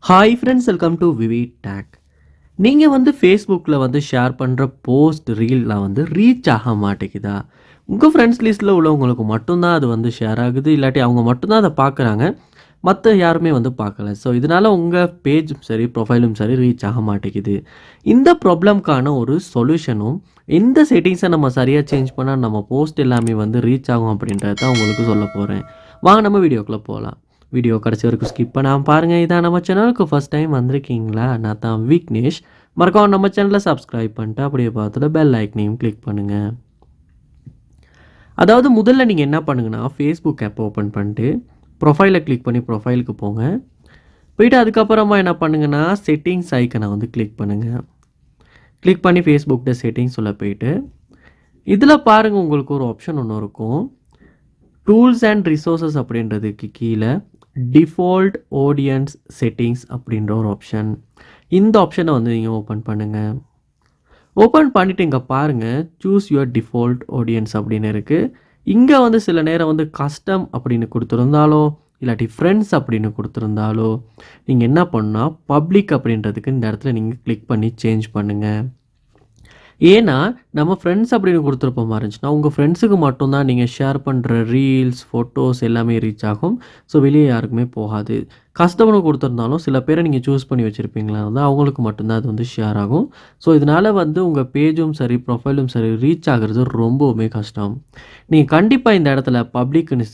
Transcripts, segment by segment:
Hi friends, welcome to விவி டேக். நீங்கள் வந்து ஃபேஸ்புக்கில் வந்து ஷேர் பண்ணுற போஸ்ட் ரீல்லாம் வந்து ரீச் ஆக மாட்டேங்குதா? உங்கள் ஃப்ரெண்ட்ஸ் லிஸ்ட்டில் உள்ளவங்களுக்கு மட்டும்தான் அது வந்து ஷேர் ஆகுது, இல்லாட்டி அவங்க மட்டும்தான் அதை பார்க்குறாங்க, மற்ற யாருமே வந்து பார்க்கல. ஸோ இதனால் உங்கள் பேஜும் சரி, ப்ரொஃபைலும் சரி ரீச் ஆக மாட்டேங்குது. இந்த ப்ராப்ளம்க்கான ஒரு சொல்யூஷனும், எந்த செட்டிங்ஸை நம்ம சரியாக சேஞ்ச் பண்ணால் நம்ம போஸ்ட் எல்லாமே வந்து ரீச் ஆகும் அப்படின்றத தான் உங்களுக்கு சொல்ல போகிறேன். வாங்க நம்ம வீடியோக்குள்ளே போகலாம். வீடியோ கடைசி வரைக்கும் ஸ்கிப் பண்ணாமல் பாருங்கள். இதான் நம்ம சேனலுக்கு ஃபஸ்ட் டைம் வந்திருக்கீங்களா? நான் தான் விக்னேஷ். மறக்காம நம்ம சேனலை சப்ஸ்கிரைப் பண்ணிட்டு அப்படியே பார்த்துட்டு பெல் ஐக்கனையும் கிளிக் பண்ணுங்கள். அதாவது முதல்ல நீங்கள் என்ன பண்ணுங்கன்னா, ஃபேஸ்புக் ஆப் ஓப்பன் பண்ணிட்டு ப்ரொஃபைலை கிளிக் பண்ணி ப்ரொஃபைலுக்கு போங்க. போயிட்டு அதுக்கப்புறமா என்ன பண்ணுங்கன்னா, செட்டிங்ஸ் ஐக்கனை வந்து கிளிக் பண்ணுங்கள். கிளிக் பண்ணி ஃபேஸ்புக்கில் செட்டிங்ஸ் உள்ள போயிட்டு இதில் பாருங்கள், உங்களுக்கு ஒரு ஆப்ஷன் ஒன்று இருக்கும். டூல்ஸ் அண்ட் ரிசோர்ஸஸ் அப்படின்றதுக்கு கீழே டிஃபால்ட் ஆடியன்ஸ் செட்டிங்ஸ் அப்படின்ற ஒரு ஆப்ஷன். இந்த ஆப்ஷனை வந்து நீங்கள் ஓப்பன் பண்ணுங்கள். ஓப்பன் பண்ணிவிட்டு இங்கே பாருங்கள், சூஸ் யுவர் டிஃபால்ட் ஆடியன்ஸ் அப்படின்னு இருக்குது. இங்கே வந்து சில நேரம் வந்து கஸ்டம் அப்படின்னு கொடுத்துருந்தாலோ, இல்லாட்டி ஃப்ரெண்ட்ஸ் அப்படின்னு கொடுத்துருந்தாலோ, நீங்கள் என்ன பண்ணால் பப்ளிக் அப்படின்றதுக்கு இந்த இடத்துல நீங்கள் கிளிக் பண்ணி சேஞ்ச் பண்ணுங்கள். ஏன்னா, நம்ம ஃப்ரெண்ட்ஸ் அப்படின்னு கொடுத்துருப்போம் இருந்துச்சுன்னா, உங்கள் ஃப்ரெண்ட்ஸுக்கு மட்டும் தான் நீங்கள் ஷேர் பண்ணுற ரீல்ஸ், ஃபோட்டோஸ் எல்லாமே ரீச் ஆகும். ஸோ வெளியே யாருக்குமே போகாது. கஸ்டமர்னு கொடுத்துருந்தாலும் சில பேரை நீங்கள் சூஸ் பண்ணி வச்சுருப்பீங்களா வந்து அவங்களுக்கு மட்டும்தான் அது வந்து ஷேர் ஆகும். ஸோ இதனால் வந்து உங்கள் பேஜும் சரி, ப்ரொஃபைலும் சரி ரீச் ஆகிறது ரொம்பவுமே கஷ்டம். நீங்கள் கண்டிப்பாக இந்த இடத்துல பப்ளிக்னு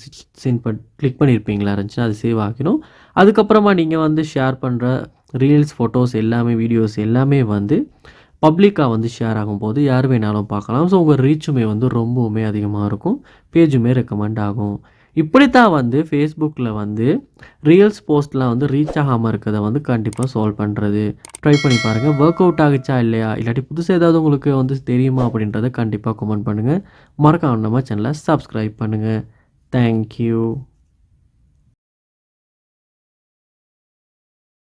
கிளிக் பண்ணியிருப்பீங்களா இருந்துச்சுன்னா அது சேவ் ஆகிடும். அதுக்கப்புறமா நீங்கள் வந்து ஷேர் பண்ணுற ரீல்ஸ், ஃபோட்டோஸ் எல்லாமே, வீடியோஸ் எல்லாமே வந்து பப்ளிக்காக வந்து ஷேர் ஆகும்போது யார் வேணாலும் பார்க்கலாம். ஸோ உங்கள் ரீச்சுமே வந்து ரொம்பவுமே அதிகமாக இருக்கும். பேஜுமே ரெக்கமெண்ட் ஆகும். இப்படித்தான் வந்து ஃபேஸ்புக்கில் வந்து ரீல்ஸ் போஸ்ட்லாம் வந்து ரீச் ஆகாமல் இருக்கிறத வந்து கண்டிப்பாக சால்வ் பண்ணுறது. ட்ரை பண்ணி பாருங்கள். ஒர்க் அவுட் ஆகுச்சா இல்லையா, இல்லாட்டி புதுசாக ஏதாவது உங்களுக்கு வந்து தெரியுமா அப்படின்றத கண்டிப்பாக கமெண்ட் பண்ணுங்கள். மறக்காம நம்ம சேனலை சப்ஸ்கிரைப் பண்ணுங்கள். தேங்க்யூ.